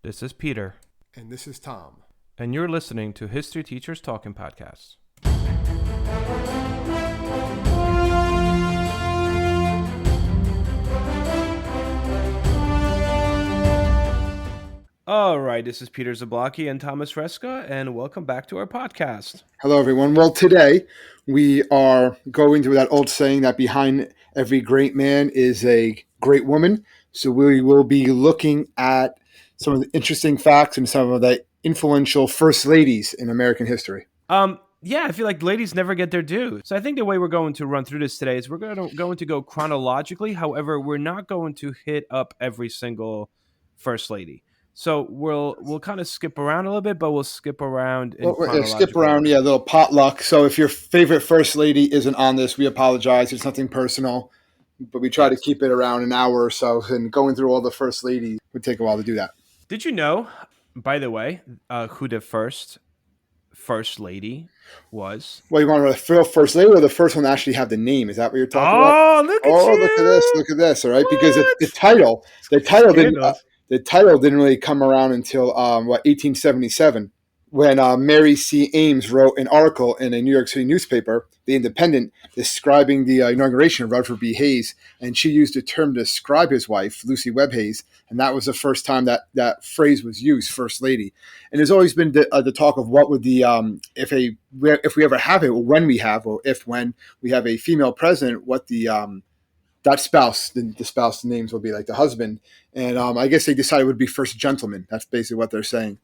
This is Peter, And this is Tom. and you're listening to History Teachers Talking Podcasts. All right, this is Peter Zablocki and Thomas Reska, and welcome back to our podcast. Hello, everyone. Well, today we are going to that old saying that behind every great man is a great woman. So we will be looking at some of the interesting facts and some of the influential first ladies in American history. Yeah, I feel like ladies never get their due. So I think the way we're going to run through this today is we're going to go chronologically. However, we're not going to hit up every single first lady. So we'll kind of skip around a little bit, but we'll skip around in chronological Skip around, order. a little potluck. So if your favorite first lady isn't on this, we apologize. It's nothing personal, but we try to keep it around an hour or so. And going through all the first ladies would take a while to do that. Did you know, by the way, who the first lady was? Well, you want to know the first lady or the first one to actually have the name? Is that what you're talking about? Oh, look at you! Look at this. All right, because What? the title didn't Scandals. the title didn't really come around until 1877, when Mary C. Ames wrote an article in a New York City newspaper, The Independent, describing the inauguration of Rutherford B. Hayes, and she used a term to describe his wife, Lucy Webb Hayes, and that was the first time that phrase was used, First Lady. And there's always been the talk of what would the if we ever have it, or when we have, or when we have a female president, what the that spouse, the spouse names will be, like the husband. And I guess they decided it would be first gentleman. That's basically what they're saying.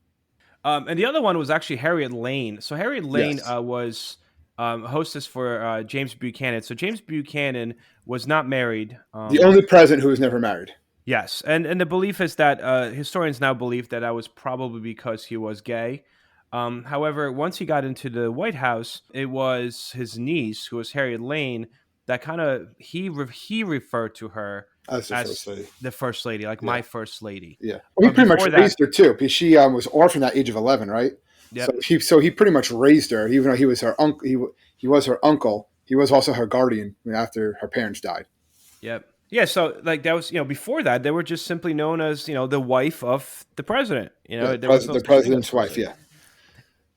And the other one was actually Harriet Lane. So Harriet Lane Yes. Was hostess for James Buchanan. So James Buchanan was not married. The only president who was never married. Yes, and the belief is that historians now believe that was probably because he was gay. However, once he got into the White House, it was his niece, who was Harriet Lane, that kind of he referred to her As the first lady. the first lady, like my first lady. Yeah. Well, he pretty much before raised her too, because she was orphaned at the age of 11, right? Yep. So he pretty much raised her, even though he was her uncle. He was her uncle. He was also her guardian after her parents died. Yep. Yeah, so like that was, before that they were just simply known as, the wife of the president. The president's wife, yeah.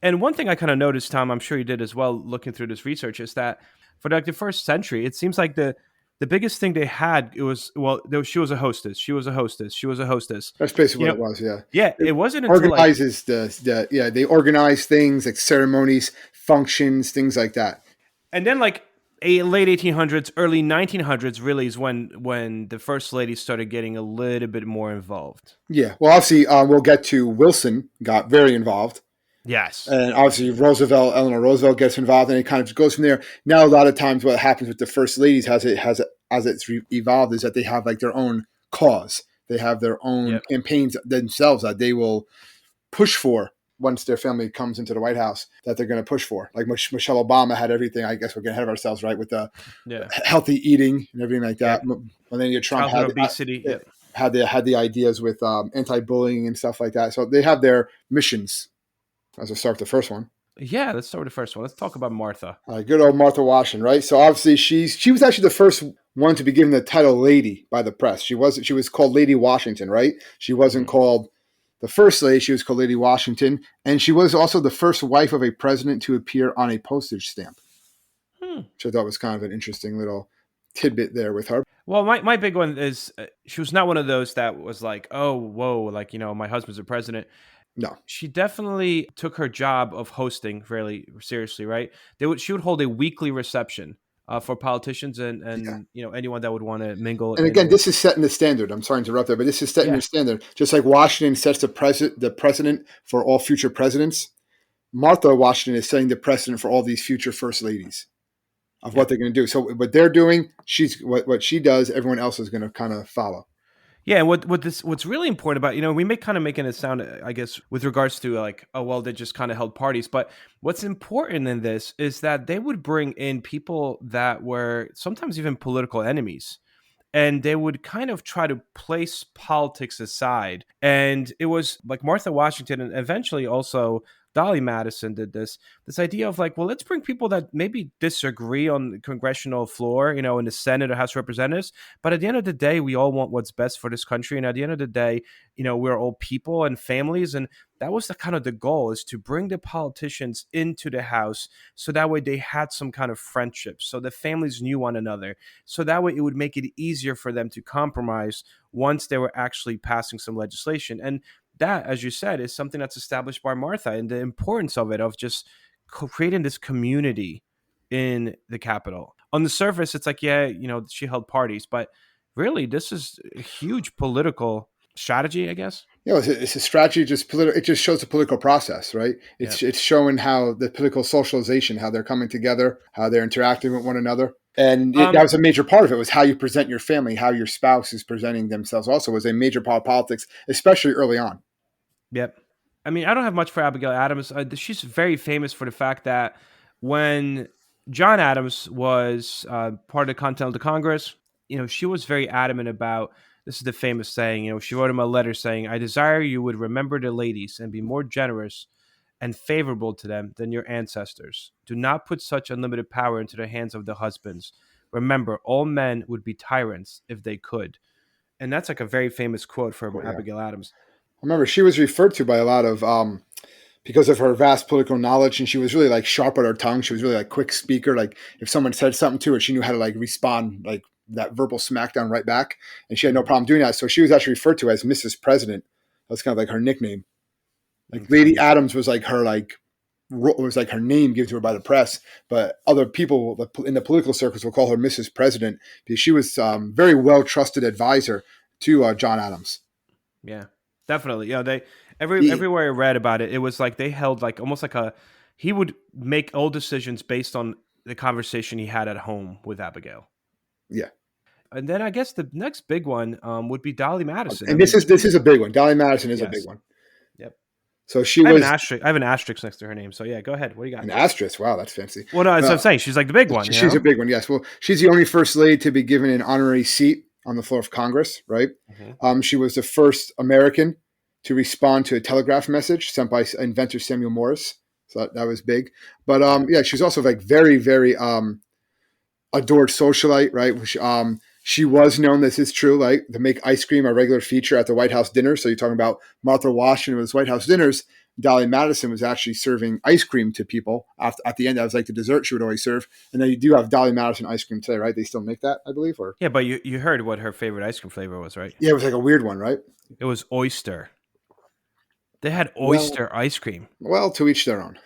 And one thing I kind of noticed, Tom, I'm sure you did as well, looking through this research, is that for like the first century, it seems like the biggest thing they had, it was, she was a hostess. She was a hostess. She was a hostess. That's basically what it was, yeah. Yeah, it wasn't until organizes they organize things like ceremonies, functions, things like that. And then like late 1800s, early 1900s really is when the first lady started getting a little bit more involved. Yeah, well, obviously, we'll get to Wilson got very involved. Yes. And obviously Eleanor Roosevelt gets involved, and it kind of goes from there. Now, a lot of times what happens with the first ladies as it's evolved is that they have like their own cause. They have their own campaigns themselves that they will push for once their family comes into the White House, that they're going to push for. Like Michelle Obama had everything. I guess we're getting ahead of ourselves, right? With the healthy eating and everything like that. Yeah. Melania Trump had obesity. Had the ideas with anti-bullying and stuff like that. So they have their missions. As I start the first one. Yeah, let's start with the first one. Let's talk about Martha. Good old Martha Washington, right? So obviously she was actually the first one to be given the title lady by the press. She was called Lady Washington, right? She wasn't called the first lady. She was called Lady Washington, and she was also the first wife of a president to appear on a postage stamp. Which I thought was kind of an interesting little tidbit there with her. Well, my big one is she was not one of those that was like, oh, whoa, like, my husband's a president. No. She definitely took her job of hosting fairly seriously, right? She would hold a weekly reception for politicians and anyone that would want to mingle. And again, this is setting the standard. I'm sorry to interrupt there, but this is setting the standard. Just like Washington sets the precedent for all future presidents, Martha Washington is setting the precedent for all these future first ladies of what they're going to do. So what they're doing, what she does, everyone else is going to kind of follow. Yeah, and what's really important about, we may kind of making it sound, I guess, with regards to like, oh, well, they just kind of held parties. But what's important in this is that they would bring in people that were sometimes even political enemies. And they would kind of try to place politics aside. And it was like Martha Washington and eventually also Dolly Madison did this idea of like, well, let's bring people that maybe disagree on the congressional floor, in the Senate or House of Representatives, but at the end of the day, we all want what's best for this country, and at the end of the day, we're all people and families, and that was the kind of the goal, is to bring the politicians into the House, so that way they had some kind of friendship, so the families knew one another, so that way it would make it easier for them to compromise once they were actually passing some legislation. And that, as you said, is something that's established by Martha, and the importance of it, of just creating this community in the Capitol. On the surface, it's like, yeah, she held parties, but really, this is a huge political strategy, I guess. It's a strategy. It just shows the political process, right? Yeah. It's showing how the political socialization, how they're coming together, how they're interacting with one another, and that was a major part of it. Was how you present your family, how your spouse is presenting themselves. Also, was a major part of politics, especially early on. Yep. I mean, I don't have much for Abigail Adams. She's very famous for the fact that when John Adams was part of the Continental Congress, she was very adamant about, this is the famous saying, she wrote him a letter saying, "I desire you would remember the ladies and be more generous and favorable to them than your ancestors. Do not put such unlimited power into the hands of the husbands. Remember, all men would be tyrants if they could." And that's like a very famous quote from Abigail Adams. I remember she was referred to by a lot of because of her vast political knowledge, and she was really like sharp on her tongue. She was really like quick speaker. Like if someone said something to her, she knew how to like respond, like that verbal smackdown right back, and she had no problem doing that. So she was actually referred to as Mrs. President. That's kind of like her nickname. Like Lady Adams was like her her name given to her by the press, but other people in the political circles will call her Mrs. President because she was very well trusted advisor to John Adams. Yeah. Definitely. They everywhere I read about it, it was like they held like almost like he would make all decisions based on the conversation he had at home with Abigail. Yeah. And then I guess the next big one would be Dolly Madison. And this is a big one. Dolly Madison is a big one. Yep. So she was. I have an asterisk next to her name. So yeah, go ahead. What do you got? An asterisk. Wow, that's fancy. Well, no, that's what I'm saying. She's like the big one. She's a big one. Yes. Well, she's the only first lady to be given an honorary seat on the floor of Congress. Right. Mm-hmm. She was the first American to respond to a telegraph message sent by inventor Samuel Morse. So that was big. But she's also like very, very adored socialite, right? She was known, this is true, like to make ice cream a regular feature at the White House dinner. So you're talking about Martha Washington with White House dinners. Dolly Madison was actually serving ice cream to people. At the end, that was like the dessert she would always serve. And then you do have Dolly Madison ice cream today, right? They still make that, I believe? Or yeah, but you heard what her favorite ice cream flavor was, right? Yeah, it was like a weird one, right? It was oyster. They had oyster ice cream. Well, to each their own.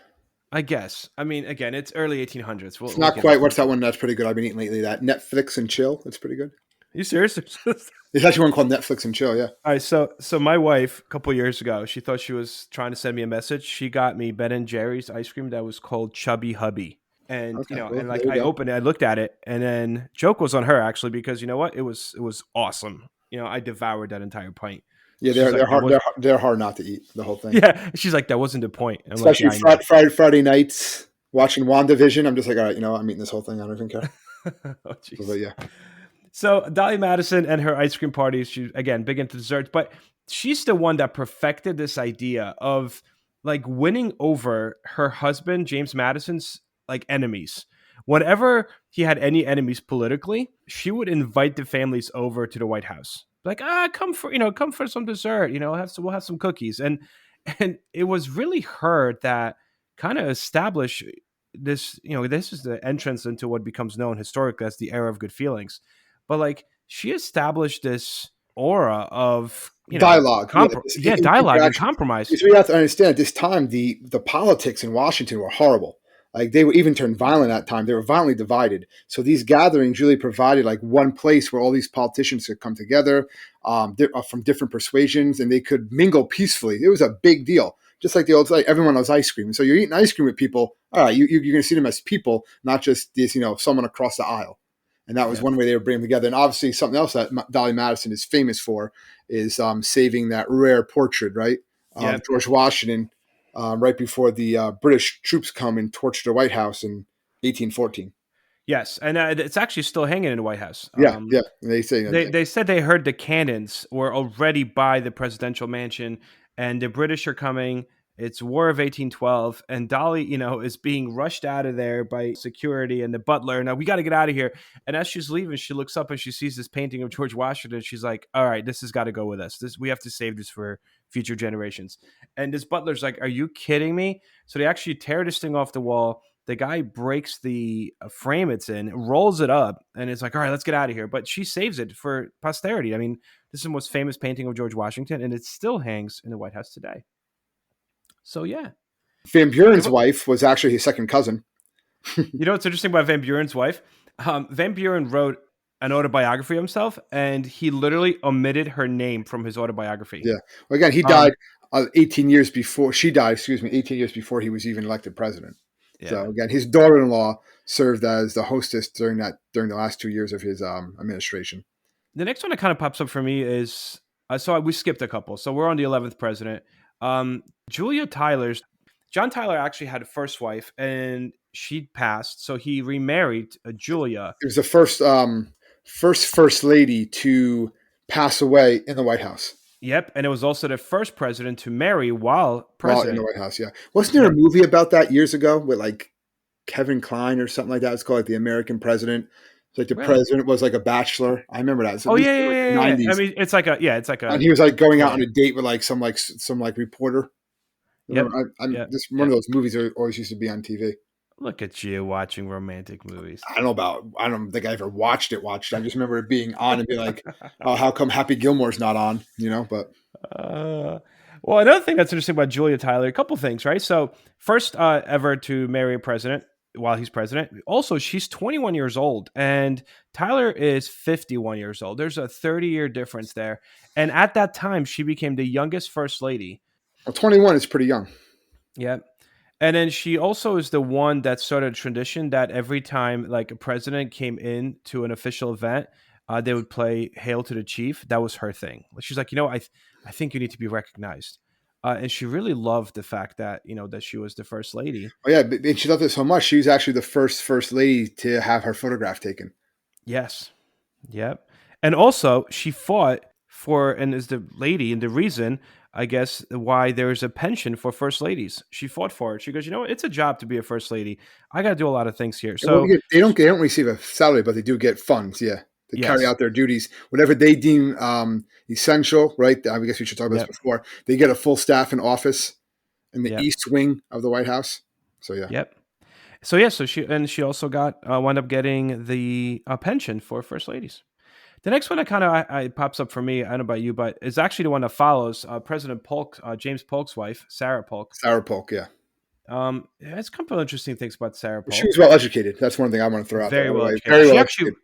I guess. I mean, again, it's early 1800s. It's not quite. What's that one that's pretty good I've been eating lately? That Netflix and Chill. It's pretty good. Are you serious? There's actually one called Netflix and Chill, yeah. All right, so my wife, a couple of years ago, she thought she was trying to send me a message. She got me Ben & Jerry's ice cream that was called Chubby Hubby. And, cool. And like I opened it, I looked at it, and then joke was on her, actually, because you know what? It was awesome. I devoured that entire pint. Yeah, they're hard not to eat, the whole thing. Yeah, she's like, that wasn't the point. I'm especially Friday nights watching WandaVision. I'm just like, all right, I'm eating this whole thing. I don't even care. Oh, but yeah. So Dolly Madison and her ice cream parties, she, again, big into desserts, but she's the one that perfected this idea of like winning over her husband, James Madison's like enemies. Whenever he had any enemies politically, she would invite the families over to the White House. Like, come for some dessert, we'll have some cookies. And it was really her that kind of established this, this is the entrance into what becomes known historically as the era of good feelings. But like she established this aura of dialogue, dialogue and compromise. Because we have to understand at this time, the politics in Washington were horrible. Like they would even turn violent at that time. They were violently divided. So these gatherings really provided like one place where all these politicians could come together from different persuasions, and they could mingle peacefully. It was a big deal. Just like the old, like everyone loves ice cream. So you're eating ice cream with people. All right, you're going to see them as people, not just this, someone across the aisle. And that was one way they would bring them together. And obviously something else that Dolly Madison is famous for is saving that rare portrait, right? George Washington. Right before the British troops come and torch the White House in 1814. Yes, and it's actually still hanging in the White House. Yeah. They say they said they heard the cannons were already by the presidential mansion, and the British are coming, It's War of 1812, and Dolly, is being rushed out of there by security and the butler. Now we got to get out of here. And as she's leaving, she looks up and she sees this painting of George Washington. She's like, "All right, this has got to go with us. This we have to save this for future generations." And this butler's like, "Are you kidding me?" So they actually tear this thing off the wall. The guy breaks the frame it's in, rolls it up, and it's like, "All right, let's get out of here." But she saves it for posterity. I mean, this is the most famous painting of George Washington, and it still hangs in the White House today. So yeah. Van Buren's wife was actually his second cousin. What's interesting about Van Buren's wife? Van Buren wrote an autobiography of himself, and he literally omitted her name from his autobiography. Yeah. Well, again, he died 18 years before she died. 18 years before he was even elected president. Yeah. So again, his daughter-in-law served as the hostess during the last 2 years of his administration. The next one that kind of pops up for me is we skipped a couple. So we're on the 11th president. Julia Tyler's John Tyler actually had a first wife, and she passed, so he remarried Julia. It was the first lady to pass away in the White House. Yep, and it was also the first president to marry while president. In the White House, yeah. Wasn't there a movie about that years ago with like Kevin Kline or something like that? It's called like The American President. It's like the president was like a bachelor. I remember that. So yeah. I mean, it's like a. And he was like going out on a date with like some reporter. Yep. This one of those movies that always used to be on TV. Look at you watching romantic movies. I don't think I ever watched it. I just remember it being on and be like, "Oh, how come Happy Gilmore's not on?" But. Well, another thing that's interesting about Julia Tyler, a couple things, right? So first ever to marry a president while he's president. Also, she's 21 years old, and Tyler is 51 years old. There's a 30-year difference there. And at that time, she became the youngest first lady. Well, 21 is pretty young. Yeah. And then she also is the one that started a tradition that every time like a president came in to an official event, they would play Hail to the Chief. That was her thing. She's like, I think you need to be recognized. And she really loved the fact that, that she was the first lady. Oh, yeah. And she loved it so much. She was actually the first lady to have her photograph taken. Yes. Yep. And also she fought for, and is the lady and the reason, I guess, why there's a pension for first ladies. She fought for it. She goes, it's a job to be a first lady. I got to do a lot of things here. So they don't receive a salary, but they do get funds. Yeah. To carry out their duties, whatever they deem essential, right? I guess we should talk about this before. They get a full staff in office in the East Wing of the White House. So yeah. Yep. So she also wound up getting the pension for first ladies. The next one that kind of pops up for me, I don't know about you, but is actually the one that follows President Polk, James Polk's wife, Sarah Polk. Sarah Polk, yeah. It's a couple of interesting things about Sarah Polk. She was well educated. That's one thing I want to throw out there. Very well educated.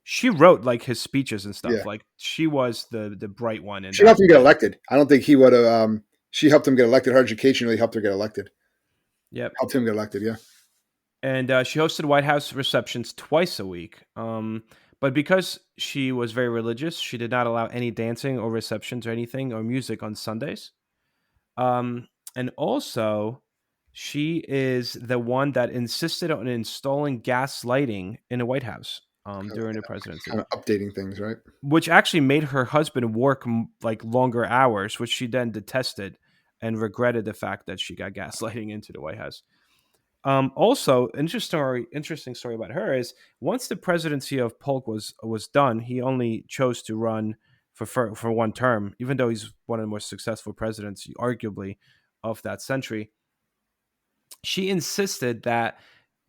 She wrote like his speeches and stuff. Yeah. Like she was the bright one. She helped him get elected. I don't think he would have. She helped him get elected. Her education really helped her get elected. Yep. Helped him get elected. Yeah. And she hosted White House receptions twice a week. But because she was very religious, she did not allow any dancing or receptions or anything or music on Sundays. And also, she is the one that insisted on installing gas lighting in the White House during the presidency. Kind of updating things, right? Which actually made her husband work like longer hours, which she then detested and regretted the fact that she got gaslighting into the White House. Also, interesting story about her is once the presidency of Polk was done, he only chose to run for one term, even though he's one of the most successful presidents, arguably, of that century. She insisted that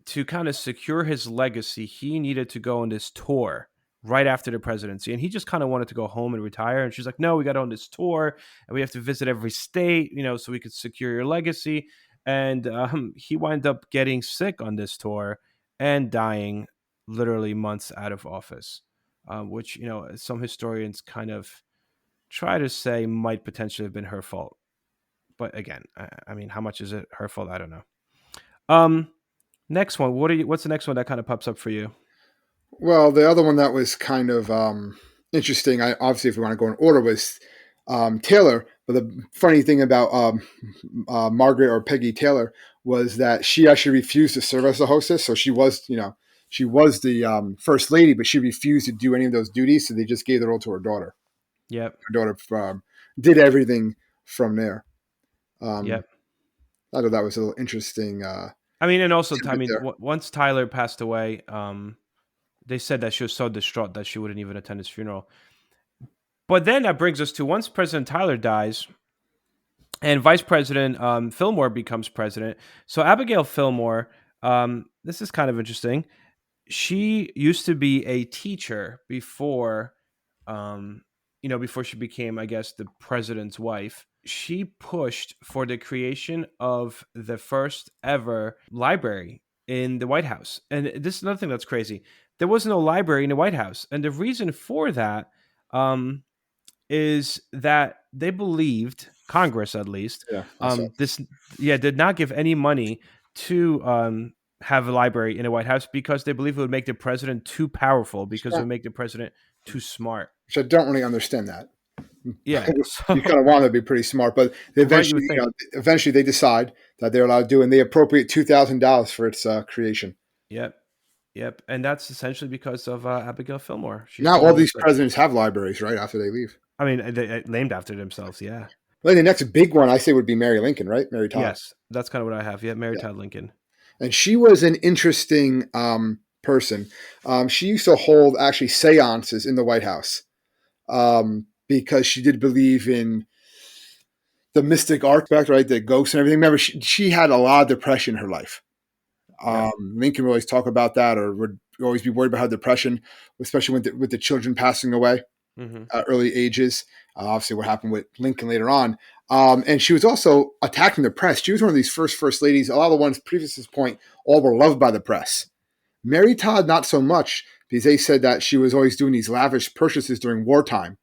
to kind of secure his legacy, he needed to go on this tour right after the presidency. And he just kind of wanted to go home and retire. And she's like, no, we got on this tour and we have to visit every state, so we could secure your legacy. And he wound up getting sick on this tour and dying literally months out of office, which, some historians kind of try to say might potentially have been her fault. But again, I mean, how much is it her fault? I don't know. Next one. What's the next one that kind of pops up for you? Well, the other one that was kind of interesting, obviously, if we want to go in order, was Taylor. But the funny thing about Margaret or Peggy Taylor was that she actually refused to serve as a hostess. So she was, she was the first lady, but she refused to do any of those duties. So they just gave the role to her daughter. Yep. Her daughter did everything from there. Yep. I thought that was a little interesting I mean, and also, I tidbit mean, there. once Tyler passed away, they said that she was so distraught that she wouldn't even attend his funeral. But then that brings us to once President Tyler dies and Vice President Fillmore becomes president. So Abigail Fillmore, this is kind of interesting. She used to be a teacher before, before she became, I guess, the president's wife. She pushed for the creation of the first ever library in the White House. And this is another thing that's crazy. There was no library in the White House. And the reason for that um, is that they believed, Congress at least, Yeah, I saw. this, yeah, did not give any money to have a library in the White House because they believe it would make the president too powerful, because it would make the president too smart. Which I don't really understand that. Yeah. You So, kind of want to be pretty smart, but right, you would think. eventually they decide that they're allowed to do, and they appropriate $2,000 for its creation. Yep. Yep. And that's essentially because of Abigail Fillmore. She's Now the all one who these said, presidents have libraries right after they leave. I mean, they named after themselves. Yeah. Well, the next big one I say would be Mary Lincoln, right? Mary Todd. Yes. That's kind of what I have. Yeah. Mary Yeah, Todd Lincoln. and she was an interesting person. She used to hold actually seances in the White House because she did believe in the mystic aspect, right? The ghosts and everything. Remember, she had a lot of depression in her life. Yep. Lincoln would always talk about that, or would always be worried about her depression, especially with the children passing away Hmm. at early ages. Obviously, what happened with Lincoln later on. And she was also attacking the press. She was one of these first ladies. A lot of the ones previous to this point all were loved by the press. Mary Todd, not so much, because they said that she was always doing these lavish purchases during wartime.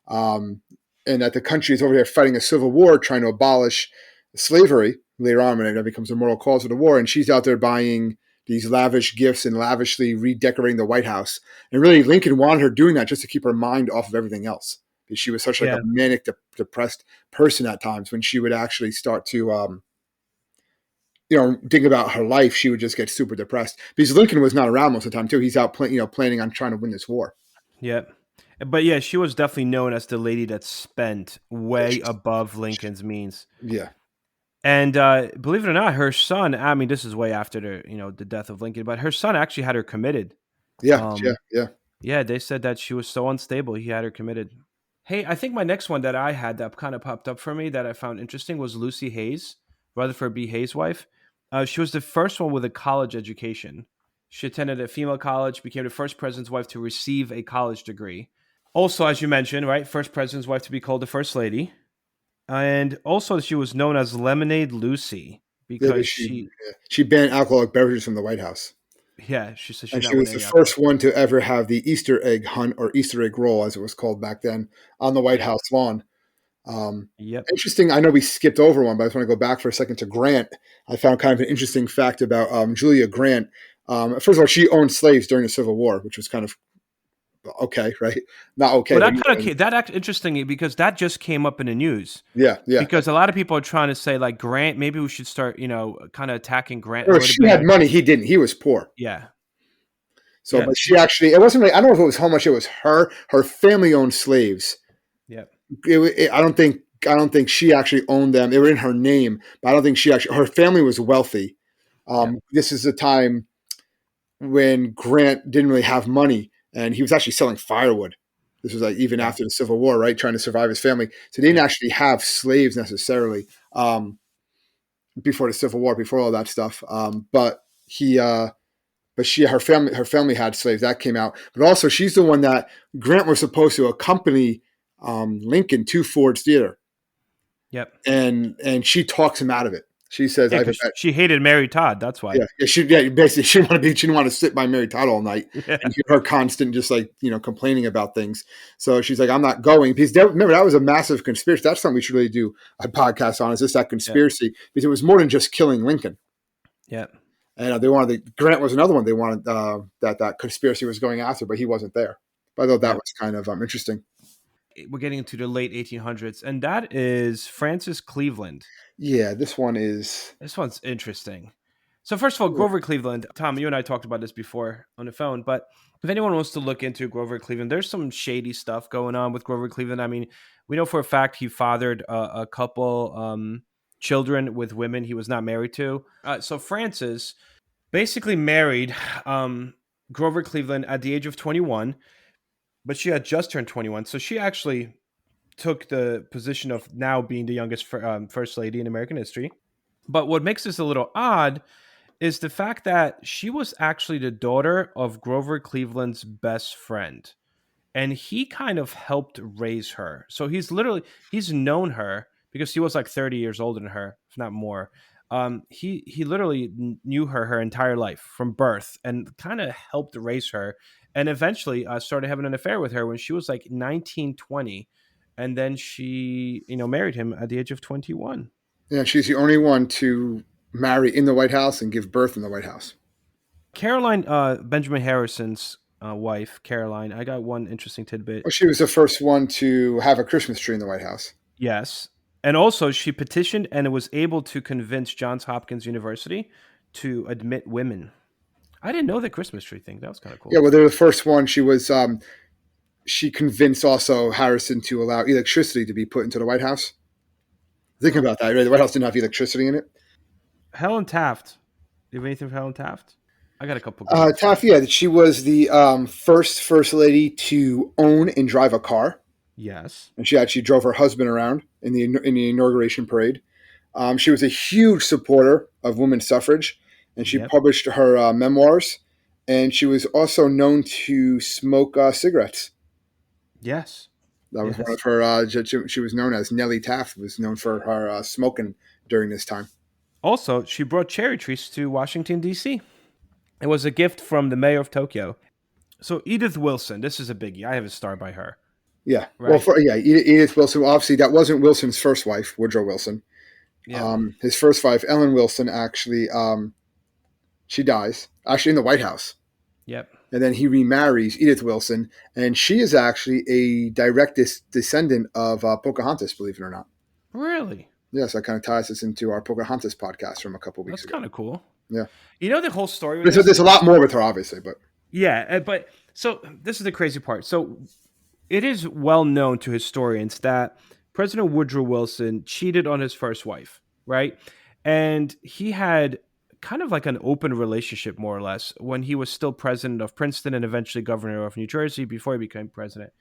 Um, and that the country is over there fighting a civil war, trying to abolish slavery later on when it becomes a moral cause of the war. And she's out there buying these lavish gifts and lavishly redecorating the White House. And really, Lincoln wanted her doing that just to keep her mind off of everything else. Because she was such like a Yeah. manic, depressed person at times. When she would actually start to, think about her life, she would just get super depressed. Because Lincoln was not around most of the time too. He's out, planning on trying to win this war. Yep. But yeah, she was definitely known as the lady that spent way above Lincoln's means. Yeah, And believe it or not, her son, I mean, this is way after the death of Lincoln, but her son actually had her committed. yeah, yeah, Um, yeah. yeah, they said that she was so unstable, he had her committed. Hey, I think my next one that I had that kind of popped up for me that I found interesting was Lucy Hayes, Rutherford B. Hayes' wife. She was the first one with a college education. She attended a female college, became the first president's wife to receive a college degree. Also, as you mentioned, right, first president's wife to be called the first lady. And also, she was known as Lemonade Lucy Yeah, but because she banned alcoholic beverages from the White House. yeah, she said she And did she not want was the any alcohol. first one to ever have the Easter egg hunt, or Easter egg roll, as it was called back then, on the White Yep. House lawn. Um, Yep. Interesting. I know we skipped over one, but I just want to go back for a second to Grant. I found kind of an interesting fact about Julia Grant. First of all, she owned slaves during the Civil War, which was kind of okay, right? Not okay. Well, But that act interesting because that just came up in the news. yeah, yeah. Because a lot of people are trying to say like Grant, maybe we should start, kind of attacking Grant a Well, little she had bit. money. He didn't. He was poor. Yeah. So, Yeah. but she actually, it wasn't really, I don't know if it was how much it was her family owned slaves. Yep. I don't think she actually owned them. They were in her name, but I don't think her family was wealthy. Yep. This is a time when Grant didn't really have money, and he was actually selling firewood. This was like even Yeah. after the Civil War, right? Trying to survive his family. So they didn't Yeah. actually have slaves necessarily before the Civil War, before all that stuff. Her family had slaves. That came out. But also, she's the one that Grant was supposed to accompany Lincoln to Ford's Theater, Yep. and she talks him out of it. She says, Yeah, "I have a because she hated Mary Todd. That's why. basically she didn't want to sit by Mary Todd all night Yeah. and hear her constant just like complaining about things. So she's like, I'm not going because remember that was a massive conspiracy. That's something we should really do a podcast on. Is just that conspiracy because it was more than just killing Lincoln. Yeah. And they wanted Grant was another one. They wanted that conspiracy was going after, but he wasn't there. But I thought that Yeah. was kind of interesting. We're getting into the late 1800s, and that is Francis Cleveland. Yeah, this one is. This one's interesting. So first of all, Grover Cleveland. Tom, you and I talked about this before on the phone, but if anyone wants to look into Grover Cleveland, there's some shady stuff going on with Grover Cleveland. I mean, we know for a fact he fathered a couple children with women he was not married to. So Francis basically married Grover Cleveland at the age of 21, but she had just turned 21. So she actually took the position of now being the youngest first lady in American history. But what makes this a little odd is the fact that she was actually the daughter of Grover Cleveland's best friend. And he kind of helped raise her. So he's known her because he was like 30 years older than her, if not more. He literally knew her entire life from birth and kind of helped raise her, and eventually started having an affair with her when she was like 19, 20, and then she married him at the age of 21. Yeah, she's the only one to marry in the White House and give birth in the White House. Caroline, Benjamin Harrison's wife, Caroline. I got one interesting tidbit. Well, she was the first one to have a Christmas tree in the White House. Yes. And also, she petitioned and was able to convince Johns Hopkins University to admit women. I didn't know the Christmas tree thing. That was kind of Yeah, cool. well, they're the first one. She convinced also Harrison to allow electricity to be put into the White House. Thinking about that, right? The White House didn't have electricity in it. Helen Taft. Do you have anything for Helen Taft? I got a couple good ones. Taft, yeah, she was the first lady to own and drive a car, Yes. and she actually drove her husband around in the inauguration parade. She was a huge supporter of women's suffrage, and she Yep. published her memoirs. And she was also known to smoke cigarettes. Yes. That was one Yes. of her. She was known as Nellie Taft. Was known for her smoking during this time. Also, she brought cherry trees to Washington, D.C. It was a gift from the mayor of Tokyo. So, Edith Wilson. This is a biggie. I have a star by her. Yeah. Well, Right. Edith Wilson. Obviously, that wasn't Wilson's first wife, Woodrow Wilson. Yep. His first wife, Ellen Wilson, actually, she dies actually in the White House, Yep. and then he remarries Edith Wilson, and she is actually a direct descendant of Pocahontas, believe it or not. Really? Yes, that kind of ties us into our Pocahontas podcast from a couple weeks That's ago. kind of cool. Yeah, The whole story with there's this? a lot more with her, obviously, but Yeah, but so this is the crazy part. So it is well known to historians that President Woodrow Wilson cheated on his first wife, right? And he had kind of like an open relationship, more or less, when he was still president of Princeton and eventually governor of New Jersey before he became president.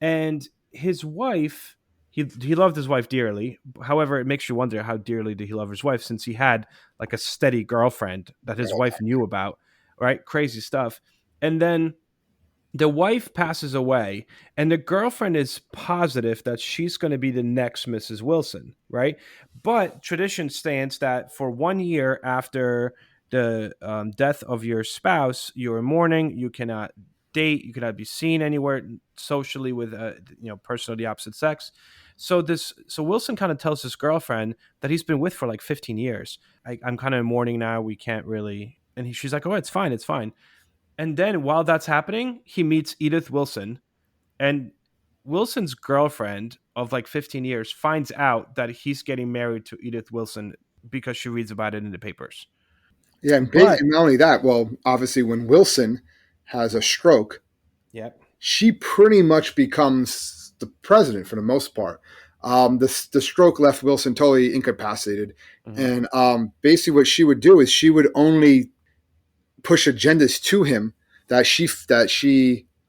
And his wife, he loved his wife dearly. However, it makes you wonder how dearly did he love his wife, since he had like a steady girlfriend that his wife knew about, right? Crazy stuff. And then the wife passes away, and the girlfriend is positive that she's going to be the next Mrs. Wilson, right? But tradition stands that for 1 year after the death of your spouse, you're in mourning. You cannot date. You cannot be seen anywhere socially with a person of the opposite sex. So Wilson kind of tells his girlfriend that he's been with for like 15 years. I'm kind of in mourning now. We can't really. And she's like, "Oh, it's fine. It's fine." And then while that's happening, he meets Edith Wilson, and Wilson's girlfriend of like 15 years finds out that he's getting married to Edith Wilson because she reads about it in the papers. yeah, and But not only that, well, obviously, when Wilson has a stroke, yep. she pretty much becomes the president for the most part. The stroke left Wilson totally incapacitated, Mhm. and basically, what she would do is she would only push agendas to him that she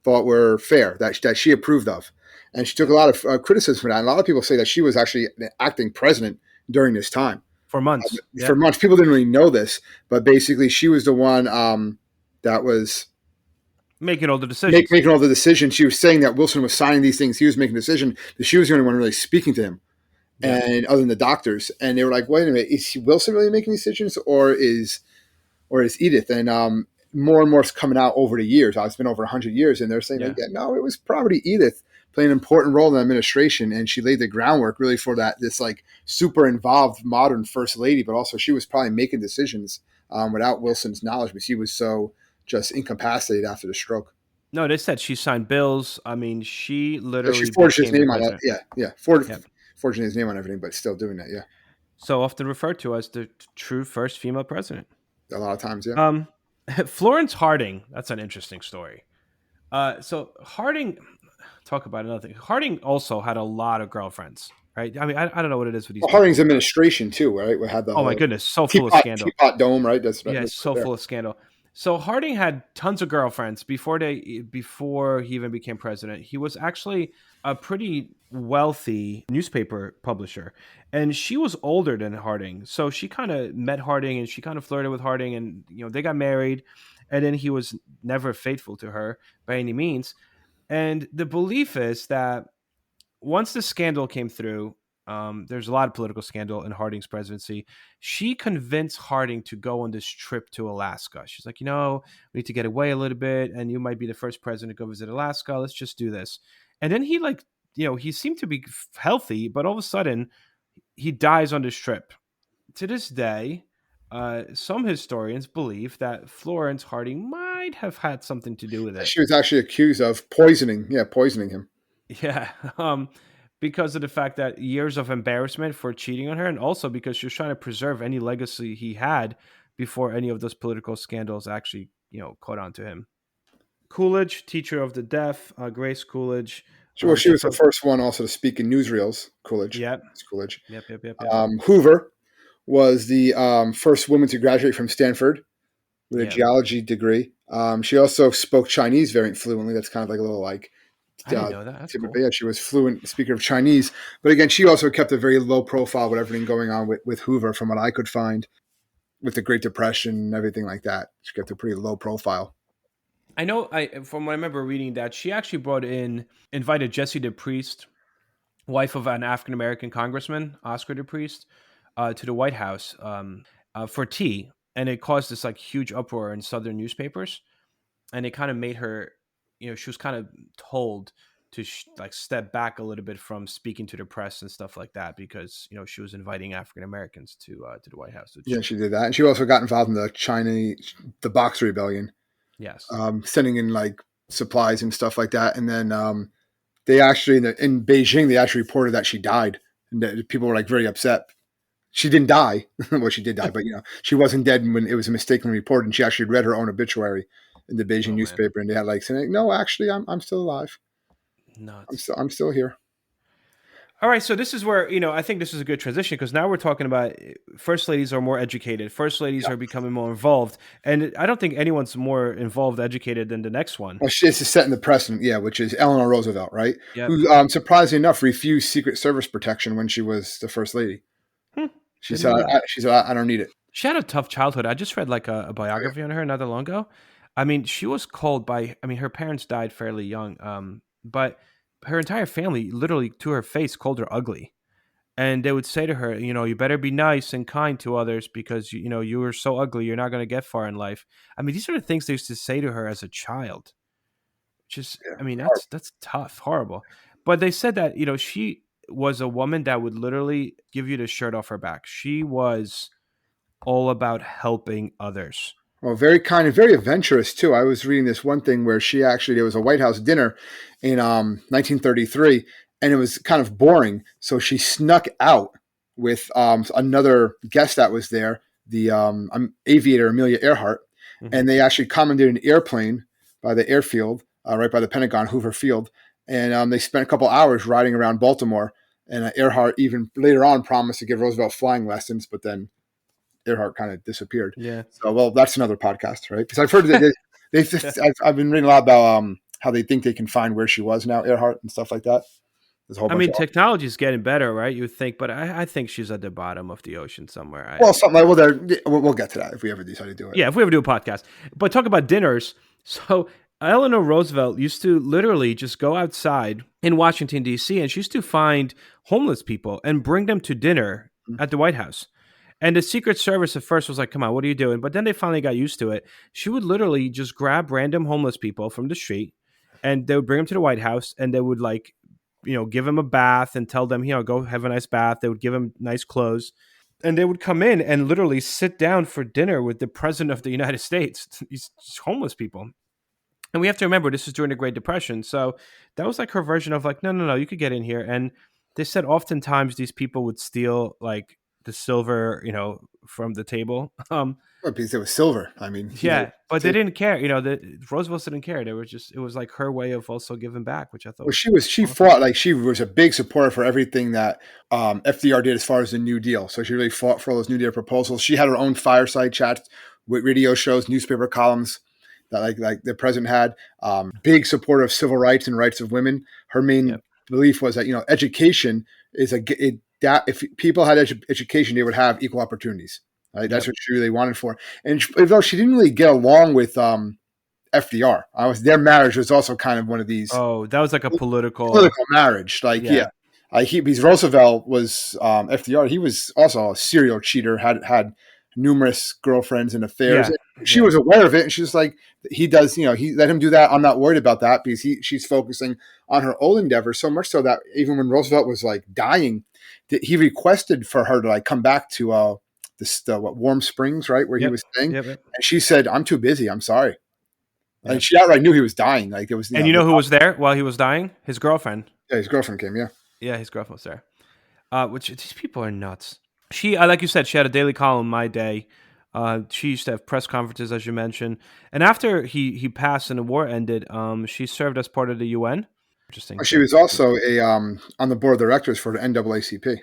thought were fair, that she approved of, and she took a Yep. lot of criticism for that. And a lot of people say that she was actually an acting president during this time. For months. For Yep. months, people didn't really know this, but basically, she was the one that was Making all the decisions. making all the decisions. She was saying that Wilson was signing these things, he was making a decision, that she was the only one really speaking to him, Yep. and other than the doctors. And they were like, "Wait a minute, is Wilson really making decisions, or is Edith?" And more and more is coming out over the years. It's been over 100 years, and they're saying, Yeah. like, yeah, no, it was probably Edith playing an important role in the administration, and she laid the groundwork really for this like super involved modern first lady. But also, she was probably making decisions without Wilson's knowledge, because he was so just incapacitated after the stroke. No, they said she signed bills. I mean, she Yeah, she literally forged his became the name on it. president. Yeah, yeah, Yep. forging his name on everything, but still doing that. Yeah, So often referred to as the true first female president. a lot of times. Yeah. Um, Florence Harding. That's an interesting story. So Harding, talk about another thing. Harding also had a lot of girlfriends. right? I mean, I don't know what it is with these Well, Harding's people, but administration too, right? We had the oh my whole goodness, so full of scandal. teapot dome, right? Yeah, That's right so there. full of scandal. So Harding had tons of girlfriends before he even became president. He was actually a pretty wealthy newspaper publisher, and she was older than Harding. So she kind of met Harding, and she kind of flirted with Harding, and they got married, and then he was never faithful to her by any means. And the belief is that once the scandal came through, there's a lot of political scandal in Harding's presidency. She convinced Harding to go on this trip to Alaska. She's like, we need to get away a little bit, and you might be the first president to go visit Alaska. Let's just do this. And then he he seemed to be healthy, but all of a sudden he dies on this trip. To this day, some historians believe that Florence Harding might have had something to do with it. She was actually accused of poisoning. Yeah, poisoning him. Yeah, because of the fact that years of embarrassment for cheating on her, and also because she was trying to preserve any legacy he had before any of those political scandals actually, caught on to him. Coolidge, teacher of the deaf, Grace Coolidge. Well, she She was the pro- first one also to speak in newsreels. Coolidge. Yep, It's Coolidge. yep. Hoover was the first woman to graduate from Stanford with a Yeah, geology degree. She also spoke Chinese very fluently. That's kind of like a little like I didn't know that. That's cool. yeah, she was fluent speaker of Chinese. But again, she also kept a very low profile with everything going on with Hoover, from what I could find, with the Great Depression and everything like that. She kept a pretty low profile. I know. From what I remember reading that she actually invited Jessie DePriest, wife of an African American congressman, Oscar DePriest, to the White House for tea, and it caused this like huge uproar in Southern newspapers, and it kind of made her, she was kind of told to like step back a little bit from speaking to the press and stuff like that because she was inviting African Americans to the White House. Yeah, she did that, and she also got involved in the Boxer Rebellion, Yes, sending in like supplies and stuff like that. And then they actually in Beijing they actually reported that she died, and that people were like very upset. She didn't die. Well, she did die, but she wasn't dead when it was mistakenly reported. And she actually read her own obituary in the Beijing oh man, newspaper, and they had like saying, "No, actually, I'm still alive. nuts. I'm still here." All right, so this is where I think this is a good transition because now we're talking about first ladies are more educated, first ladies Yeah. are becoming more involved, and I don't think anyone's more involved, educated than the next one. Well, this is setting the precedent, yeah, which is Eleanor Roosevelt, right? Yep. Who, surprisingly enough, refused Secret Service protection when she was the first lady. Hmm, She didn't said, know that. I don't need it." She had a tough childhood. I just read like a biography on her not that long ago. I mean, she was called by. I mean, her parents died fairly young, but her entire family, literally to her face, called her ugly. And they would say to her, you better be nice and kind to others because you are so ugly, you're not going to get far in life. I mean, these are the things they used to say to her as a child. Just, Yeah. I mean, that's tough, horrible. But they said that she was a woman that would literally give you the shirt off her back. She was all about helping others. Well, very kind and very adventurous too. I was reading this one thing where there was a White House dinner in 1933, and it was kind of boring. So she snuck out with another guest that was there, the aviator Amelia Earhart, Mhm. and they actually commandeered an airplane by the airfield, right by the Pentagon, Hoover Field, and they spent a couple hours riding around Baltimore. And Earhart even later on promised to give Roosevelt flying lessons, but then Earhart kind of disappeared. Yeah. So, well, that's another podcast, right? Because I've heard that I've been reading a lot about how they think they can find where she was now, Earhart, and stuff like that. There's a whole I bunch mean, of technology is getting better, right? You think, but I think she's at the bottom of the ocean somewhere. something like we'll get to that if we ever decide to do it. Yeah, if we ever do a podcast. But talk about dinners. So Eleanor Roosevelt used to literally just go outside in Washington, D.C., and she used to find homeless people and bring them to dinner at the White House. And the Secret Service at first was like, come on, what are you doing? But then they finally got used to it. She would literally just grab random homeless people from the street and they would bring them to the White House and they would give them a bath and tell them, go have a nice bath. They would give them nice clothes. And they would come in and literally sit down for dinner with the president of the United States, these homeless people. And we have to remember, this is during the Great Depression. So that was like her version of like, no, you could get in here. And they said oftentimes these people would steal like the silver, from the table. Well, because it was silver. I mean, Yeah, but they didn't care. The Roosevelt didn't care. They were just it was like her way of also giving back, which I thought well, was she awesome. fought like she was a big supporter for everything that FDR did as far as the New Deal. So she really fought for all those New Deal proposals. She had her own fireside chats with radio shows, newspaper columns that like the president had. Big supporter of civil rights and rights of women. Her main Yep. belief was that education is that if people had education, they would have equal opportunities. Right? That's Yep. what she really wanted for. And though she didn't really get along with FDR, their marriage was also kind of one of these Oh, that was like a political. political marriage. Like, Yeah. yeah, because Roosevelt was FDR. He was also a serial cheater. Had numerous girlfriends and affairs. Yeah. She Yeah. was aware of it, and she was like, he does. He let him do that. I'm not worried about that because she's focusing on her own endeavors so much so that even when Roosevelt was like dying, he requested for her to like come back to Warm Springs, right where he Yep. was staying, Yep. Yep. and she said, "I'm too busy. I'm sorry." And Yep. she outright knew he was dying. Like it was, And you know who was there while he was dying? His girlfriend. yeah, his girlfriend came. Yeah. Yeah, his girlfriend was there. Which these people are nuts. She, like you said, she had a daily column, My Day. She used to have press conferences, as you mentioned. And after he passed and the war ended, she served as part of the UN. Interesting. She was also a on the board of directors for the NAACP,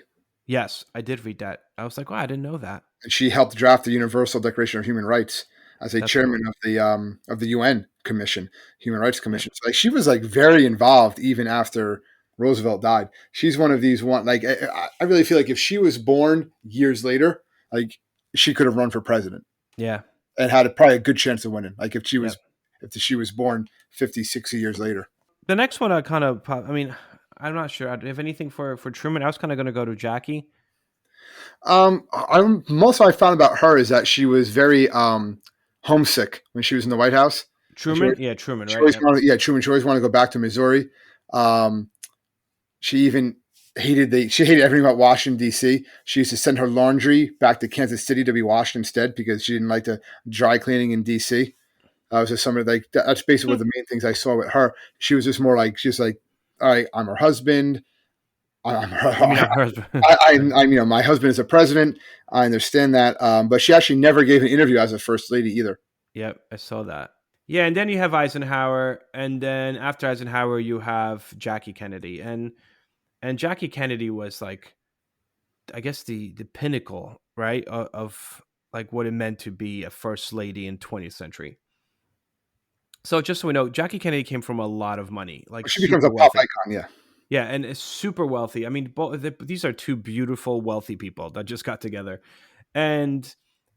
Yes, I did read that. I was like, wow, I didn't know that. and she helped draft the Universal Declaration of Human Rights as a That's cool. chairman of the UN Commission, Human Rights Yep. Commission. So like she was like very involved even after Roosevelt died. She's one of these one like I really feel like if she was born years later, like she could have run for president Yeah. and had probably a good chance of winning. Like Yep. if she was born 50, 60 years later. The next one, I kind of, I mean, I'm not sure if anything for Truman. I was kind of going to go to Jackie. Most of I found about her is that she was very homesick when she was in the White House. Truman, yeah, Truman, She right? always Yep. wanted, yeah, Truman. She always wanted to go back to Missouri. Um, she even she hated everything about Washington D.C. She used to send her laundry back to Kansas City to be washed instead because she didn't like the dry cleaning in D.C. I was just somebody like that's basically Hmm. one of the main things I saw with her. She was just more like she's like, all right, I'm her husband. I'm You mean her. her husband? I'm my husband is a president. I understand that, but she actually never gave an interview as a first lady either. Yep, I saw that. Yeah, and then you have Eisenhower, and then after Eisenhower, you have Jackie Kennedy, and Jackie Kennedy was like, I guess the pinnacle, right, of like what it meant to be a first lady in 20th century. So just so we know, Jackie Kennedy came from a lot of money, like She becomes a super pop wealthy. icon. Yeah. Yeah, and is super wealthy. I mean, these are two beautiful, wealthy people that just got together. And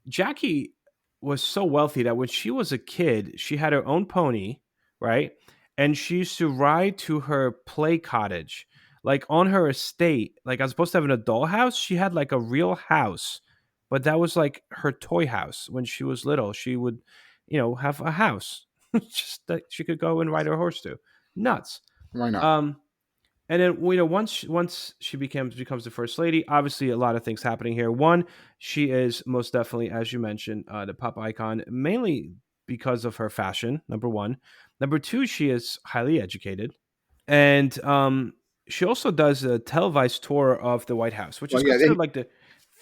Jackie was so wealthy that when she was a kid, she had her own pony, right? And she used to ride to her play cottage, like on her estate. Like, as opposed to having a dollhouse, she had like a real house, but that was like her toy house. When she was little, she would, have a house just that she could go and ride her horse to. Nuts. Why not? Um, and then once she becomes the first lady, obviously a lot of things happening here. One, she is most definitely, as you mentioned, the pop icon, mainly because of her fashion. Number one. Number two, she is highly educated, and she also does a televised tour of the White House, which is Well, yeah, considered like the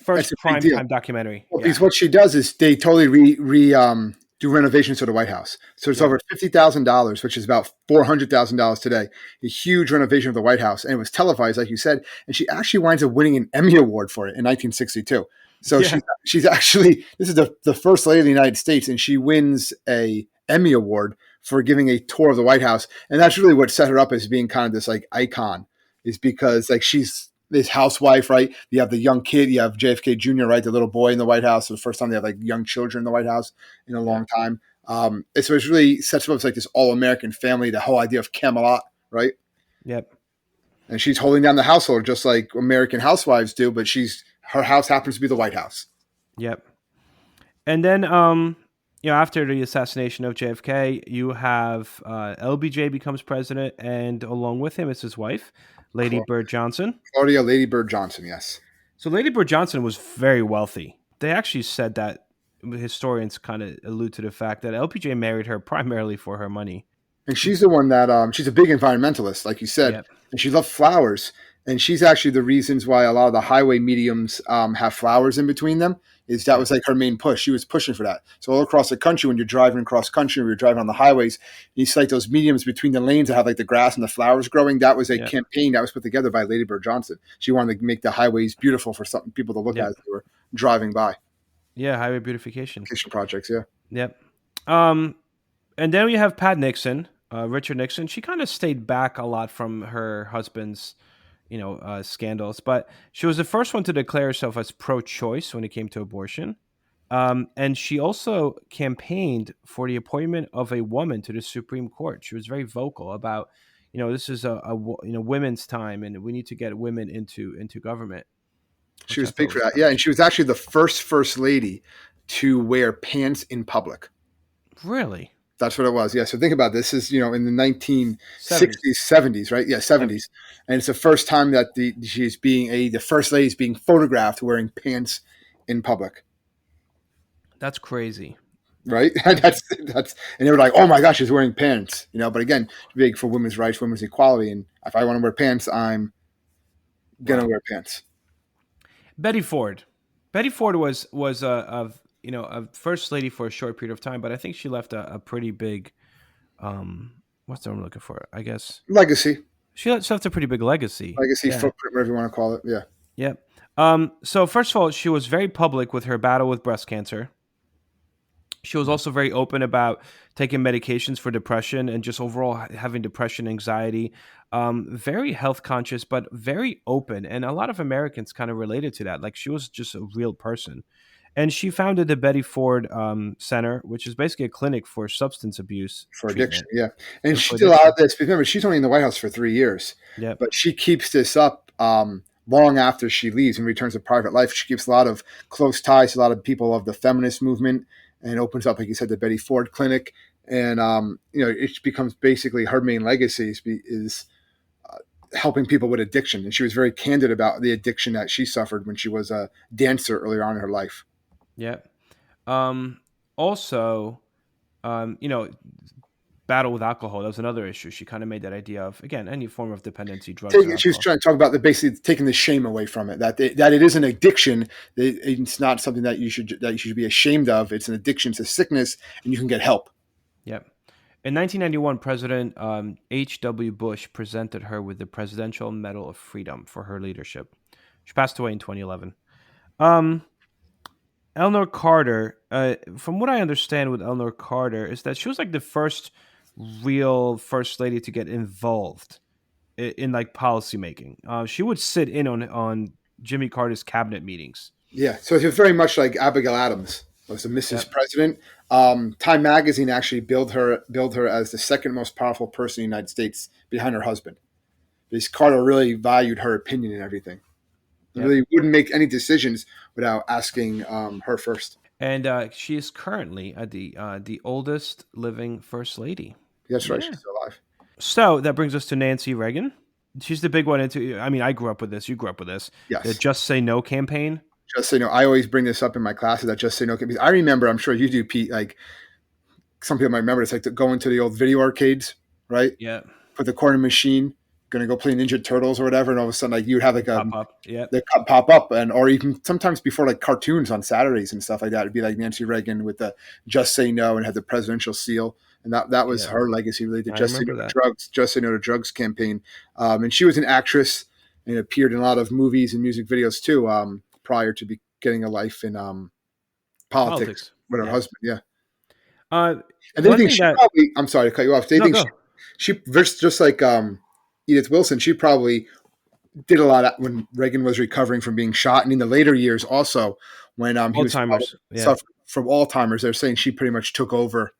that's a first big deal. primetime documentary. Well, Yeah, because what she does is they totally do renovations to the White House. So it's yeah, over $50,000, which is about $400,000 today. A huge renovation of the White House, and it was televised, like you said. And she actually winds up winning an Emmy Award for it in 1962. So yeah, she's actually this is the first lady of the United States, and she wins a Emmy Award for giving a tour of the White House, and that's really what set her up as being kind of this like icon, is because like she's this housewife, right? You have the young kid, you have JFK Jr., right? The little boy in the White House. So the first time they have like young children in the White House in a yeah. long time. So it's really sets up as like this all-American family, the whole idea of Camelot, right? Yep. And she's holding down the household just like American housewives do, but her house happens to be the White House. Yep. And then, after the assassination of JFK, you have LBJ becomes president, and along with him is his wife, Lady Bird Johnson. Claudia Lady Bird Johnson, yes. So Lady Bird Johnson was very wealthy. They actually said that historians kind of allude to the fact that LBJ married her primarily for her money. And she's the one that she's a big environmentalist, like you said, Yep. and she loved flowers. and she's actually the reasons why a lot of the highway mediums have flowers in between them. Is that Yeah. was like her main push. She was pushing for that. So all across the country, when you're driving across country, or you're driving on the highways, you see like those mediums between the lanes that have like the grass and the flowers growing. That was a Yeah. campaign that was put together by Lady Bird Johnson. She wanted to make the highways beautiful for some people to look at Yep. as they were driving by. Yeah. Highway beautification. Vacation projects, yeah. Yep. Um, and then we have Pat Nixon, Richard Nixon. She kind of stayed back a lot from her husband's, scandals, but she was the first one to declare herself as pro-choice when it came to abortion. And she also campaigned for the appointment of a woman to the Supreme Court. She was very vocal about, this is women's time, and we need to get women into government, She which I was thought big for was that. kind Yeah, of and she was actually the first lady to wear pants in public. really That's what it was. Yeah. So think about this. This is in the 70s. 1960s, 70s, right? Yeah, 70s, and it's the first time that the first lady is being photographed wearing pants in public, That's crazy. right? That's and they were like, oh my gosh, she's wearing pants, But again, big for women's rights, women's equality, and if I want to wear pants, I'm gonna Wow. wear pants. Betty Ford. Betty Ford was a first lady for a short period of time, but I think she left a pretty big what's the word I'm looking for? I guess Legacy, she left a pretty big legacy. legacy Yeah. footprint, whatever you want to call it. Yeah, Yeah. So first of all, she was very public with her battle with breast cancer. She was also very open about taking medications for depression and just overall having depression, anxiety. Very health conscious, but very open. And a lot of Americans kind of related to that. Like she was just a real person. And she founded the Betty Ford Center, which is basically a clinic for substance abuse for addiction. treatment Yeah, and and she for did a lot of addiction. this. Remember, she's only in the White House for 3 years, Yep. but she keeps this up long after she leaves and returns to private life. She keeps a lot of close ties to a lot of people of the feminist movement, and opens up, like you said, the Betty Ford Clinic. And it becomes basically her main legacy is helping people with addiction. And she was very candid about the addiction that she suffered when she was a dancer earlier on in her life. Yep. Also, um, you know, battle with alcohol. That was another issue. She kind of made that idea of, again, any form of dependency, drugs or She was alcohol. trying to talk about basically taking the shame away from it. That it is an addiction. It's not something that you should be ashamed of. It's an addiction. It's a sickness, and you can get help. Yep. In 1991, President H.W. Bush presented her with the Presidential Medal of Freedom for her leadership. She passed away in 2011. Um, Eleanor Carter, from what I understand with Eleanor Carter, is that she was like the first real first lady to get involved in like policy making. She would sit in on Jimmy Carter's cabinet meetings. Yeah. So it was very much like Abigail Adams was the Mrs. Yep. President. Time Magazine actually billed her as the second most powerful person in the United States behind her husband. Because Carter really valued her opinion and everything. He Yep. really wouldn't make any decisions without asking her first. And she is currently the oldest living first lady. That's right. Yeah. She's still alive. So that brings us to Nancy Reagan. She's the big one into. I mean, I grew up with this. You grew up with this. The Yes. Just Say No campaign. Just so you know, I always bring this up in my classes. That just say no. Because I remember, I'm sure you do, Pete. Like some people might remember, it's like going to the old video arcades, right? Yeah. Put the corner machine, gonna go play Ninja Turtles or whatever, and all of a sudden, like you'd have like Pop up. Yeah. the pop up, and or even sometimes before like cartoons on Saturdays and stuff like that. It'd be like Nancy Reagan with the "Just Say No" and had the presidential seal, and that was Yeah. her legacy, really. The I "Just Say remember No to that. Drugs," "Just Say No to Drugs" campaign, and she was an actress and appeared in a lot of movies and music videos too. Prior to getting a life in politics Politics. with her Yeah. husband, yeah. Uh, And then I one think thing she that probably, I'm sorry to cut you off. They no think go. she just like Edith Wilson, she probably did a lot when Reagan was recovering from being shot, and in the later years also when he was Alzheimer's. Yeah. suffering from Alzheimer's. They're saying she pretty much took over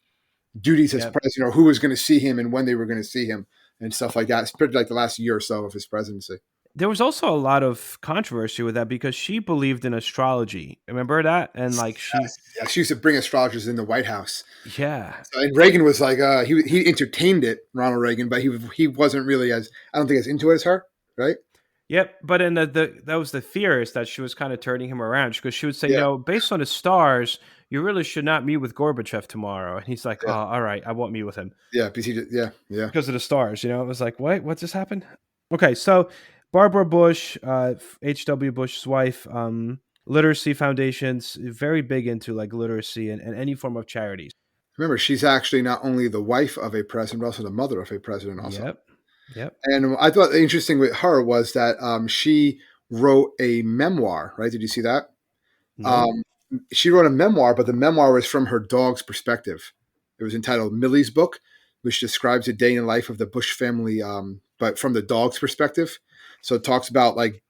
duties as Yeah. president, or who was going to see him and when they were going to see him and stuff like that. It's pretty like the last year or so of his presidency. There was also a lot of controversy with that because she believed in astrology. Remember that? And like Yes, yeah, she used to bring astrologers in the White House. yeah. So, and Reagan was like, he entertained it, Ronald Reagan, but he wasn't really as, I don't think, as into it as her, right? Yep, but in that was the fear is that she was kind of turning him around because she would say, Yeah, based on the stars, you really should not meet with Gorbachev tomorrow. And he's like, oh, yeah, all right, I won't meet with him yeah, because yeah, yeah. because of the stars. It was like, what? What just happened? Okay, so Barbara Bush, H.W. Bush's wife, literacy foundations, very big into like literacy and any form of charities. Remember, she's actually not only the wife of a president, but also the mother of a president, also. Yep. Yep. And I thought interesting with her was that she wrote a memoir, right? Did you see that? Nope. Um, she wrote a memoir, but the memoir was from her dog's perspective. It was entitled Millie's Book, which describes a day in the life of the Bush family, but from the dog's perspective. So it talks about like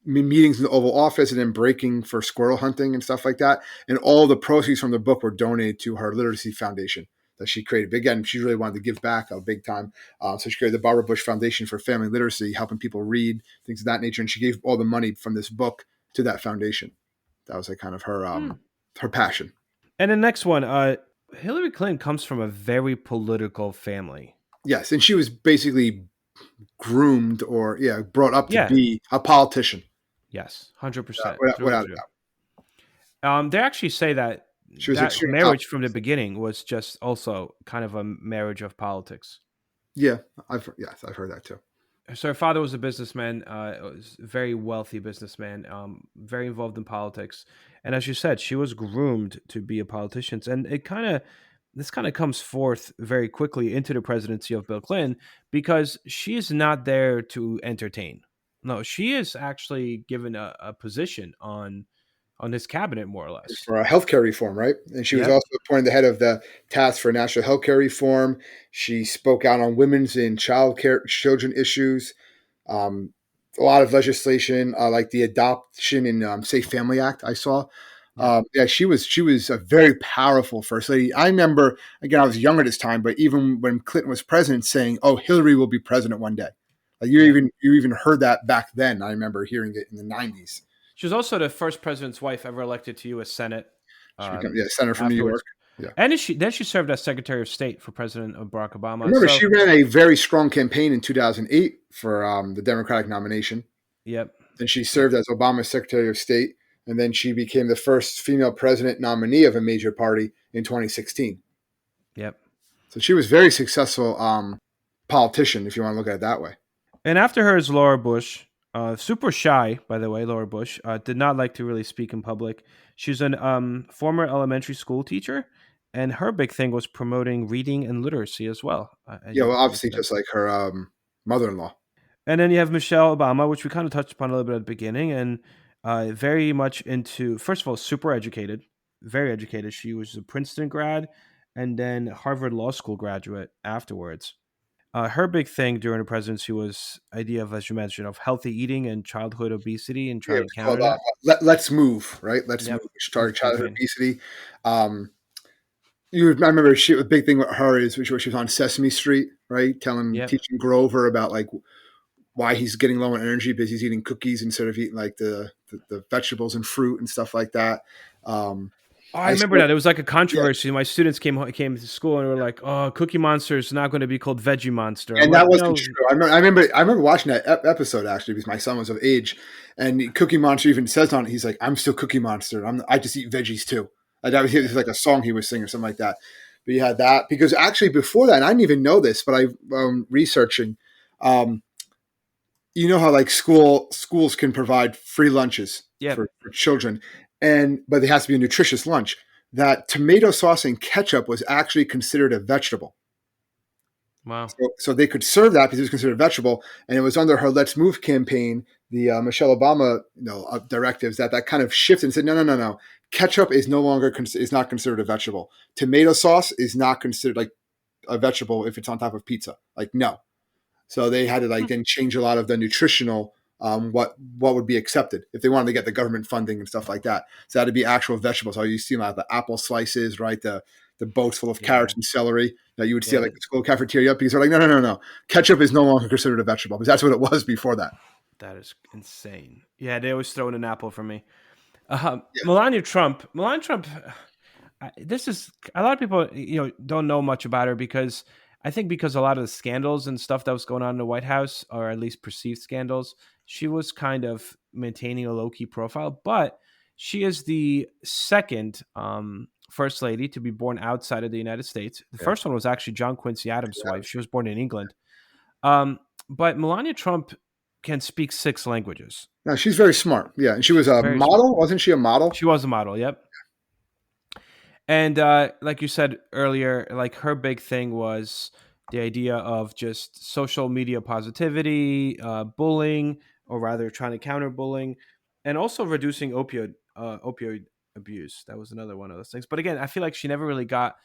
meetings in the Oval Office and then breaking for squirrel hunting and stuff like that. And all the proceeds from the book were donated to her literacy foundation that she created. But again, she really wanted to give back a big time. So she created the Barbara Bush Foundation for Family Literacy, helping people read, things of that nature. And she gave all the money from this book to that foundation. That was like kind of her passion. And the next one, Hillary Clinton comes from a very political family. Yes, and she was basically groomed or brought up to Yeah. be a politician. Yes. 100%. Without a doubt. They actually say that She was that extremely marriage from the beginning was just also kind of a marriage of politics. Yeah, I've heard that too. So her father was a businessman, was a very wealthy businessman, very involved in politics, and as you said, she was groomed to be a politician. And this kind of comes forth very quickly into the presidency of Bill Clinton because she is not there to entertain. No, she is actually given a position on his cabinet, more or less. For healthcare reform, right? And she was Yep. also appointed the head of the task for national healthcare reform. She spoke out on women's and children issues. Um, a lot of legislation like the Adoption and Safe Family Act. I saw. Yep. She was a very powerful first lady. I remember again, I was younger this time, but even when Clinton was president, saying, "Oh, Hillary will be president one day." Like Yep. you even heard that back then. I remember hearing it in the '90s. She was also the first president's wife ever elected to U.S. Senate. She became senator from New Afterwards, York. Yeah. and she served as Secretary of State for President Barack Obama. Remember, So, she ran a very strong campaign in 2008 for the Democratic nomination. yep, And she yep, served as Obama's Secretary of State. And then she became the first female president nominee of a major party in 2016. yep. So she was a very successful politician, if you want to look at it that way. And after her is Laura Bush, super shy, by the way. Laura Bush did not like to really speak in public. She's a former elementary school teacher, and her big thing was promoting reading and literacy as well. Yeah, well, obviously, just like her mother-in-law. And then you have Michelle Obama, which we kind of touched upon a little bit at the beginning, and very much into, first of all, super educated, very educated. She was a Princeton grad and then Harvard Law School graduate afterwards. Her big thing during the presidency was idea of, as you mentioned, of healthy eating and childhood obesity and Yeah, trying it to was counter called that. Let's Move, right? Let's Yep. Move, which Move targeted childhood campaign. obesity. Um, I remember a big thing with her is which she was on Sesame Street, right? Yep. Teaching Grover about like why he's getting low on energy because he's eating cookies instead of eating like the vegetables and fruit and stuff like that. Oh, I I remember still, that. It was like a yeah, controversy. My students came to school and were like, "Oh, Cookie Monster is not going to be called Veggie Monster." I'm and like, that wasn't "No." true. I remember watching that episode actually because my son was of age, and Cookie Monster even says on it, he's like, "I'm still Cookie Monster. I just eat veggies too." That was like a song he was singing or something like that. But you had that because actually before that, and I didn't even know this, but I researching. Um, you know how like schools can provide free lunches Yep. for children, but it has to be a nutritious lunch. That tomato sauce and ketchup was actually considered a vegetable. Wow. So they could serve that because it was considered a vegetable, and it was under her "Let's Move" campaign, the Michelle Obama directives that kind of shifted and said, no, ketchup is no longer is not considered a vegetable. Tomato sauce is not considered like a vegetable if it's on top of pizza. Like no, so they had to like then change a lot of the nutritional what would be accepted if they wanted to get the government funding and stuff like that. So that would be actual vegetables. So you see a lot of the apple slices, right? The boats full of Yeah. carrots and celery that you would see at Yeah. like the school cafeteria because they're like, no. Ketchup is no longer considered a vegetable because that's what it was before that. That is insane. Yeah, they always throw in an apple for me. Yeah. Melania Trump. Melania Trump. This is a lot of people, don't know much about her because I think because a lot of the scandals and stuff that was going on in the White House, or at least perceived scandals, she was kind of maintaining a low key profile. But she is the second first lady to be born outside of the United States. The Yeah. first one was actually John Quincy Adams' wife. She was born in England. Um, but Melania Trump can speak 6 languages. No, she's very smart. Yeah, and she was a Very smart. model, wasn't she? A model? She was a model, yep. And like you said earlier, like her big thing was the idea of just social media positivity, bullying, or rather trying to counter bullying, and also reducing opioid abuse. That was another one of those things. But again, I feel like she never really got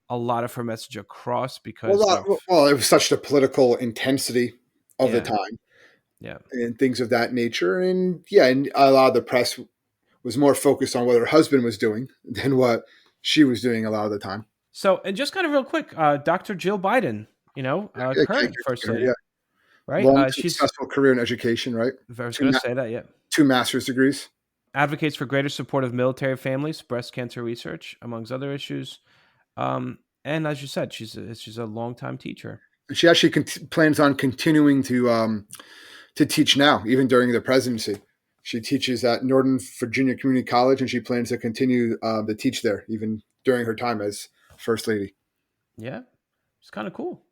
a lot of her message across because of Well, it was such the political intensity of the yeah, time yeah. and things of that nature. And yeah, and a lot of the press was more focused on what her husband was doing than what she was doing a lot of the time. So, and just kind of real quick, Dr. Jill Biden, Yeah, current first lady, yeah. right? Long, She's. successful career in education, right? I was Two, going to say that, yeah. 2 master's degrees. Advocates for greater support of military families, breast cancer research, amongst other issues. And as you said, she's a longtime teacher. And she actually plans on continuing to teach now, even during the presidency. She teaches at Northern Virginia Community College, and she plans to continue to teach there, even during her time as First Lady. Yeah, it's kind of cool.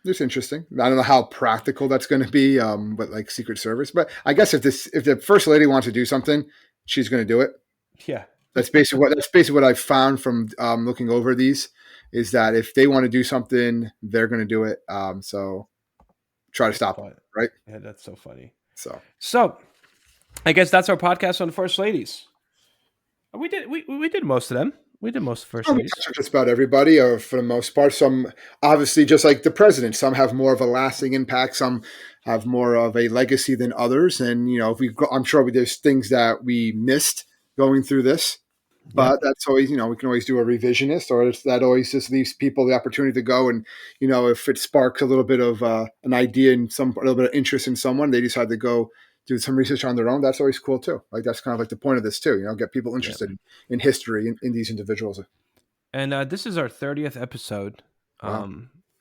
It's interesting. I don't know how practical that's going to be, but like Secret Service. But I guess if the First Lady wants to do something, she's going to do it. Yeah, That's basically what I've found from looking over these, is that if they want to do something, they're going to do it. So try to stop them, right? Yeah, that's so funny. So I guess that's our podcast on First Ladies. We did most of them. We did most of First Ladies. Just about everybody, or for the most part. Some obviously, just like the president, some have more of a lasting impact. Some have more of a legacy than others. And I'm sure there's things that we missed going through this. But that's always, we can always do a revisionist, or that always just leaves people the opportunity to go and, if it sparks a little bit of an idea and a little bit of interest in someone, they decide to go do some research on their own. That's always cool too. Like that's kind of like the point of this too, get people interested in history in these individuals. And this is our 30th episode. Wow.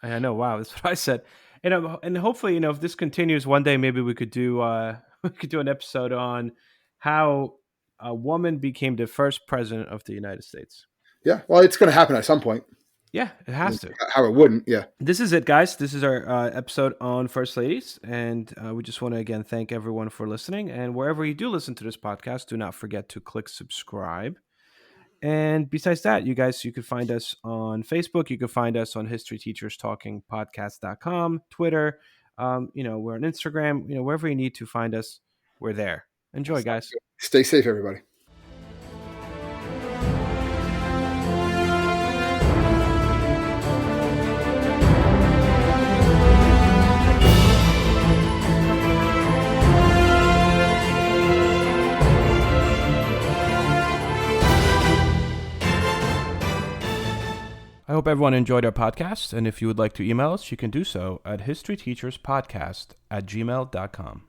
I know. Wow, that's what I said. And hopefully, if this continues, one day maybe we could do an episode on how a woman became the first president of the United States. Yeah, well, it's going to happen at some point. Yeah, it has to. How it wouldn't, yeah. This is it, guys. This is our episode on First Ladies. And we just want to, again, thank everyone for listening. And wherever you do listen to this podcast, do not forget to click subscribe. And besides that, you could find us on Facebook. You can find us on historyteacherstalkingpodcast.com, Twitter. We're on Instagram. Wherever you need to find us, we're there. Enjoy, guys. Stay safe, everybody. I hope everyone enjoyed our podcast, and if you would like to email us, you can do so at historyteacherspodcast@gmail.com.